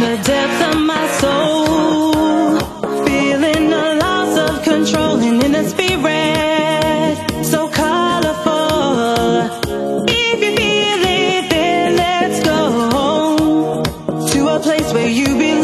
the depths of my soul, feeling a loss of control and in a spirit so colorful. If you feel it, then let's go to a place where you belong.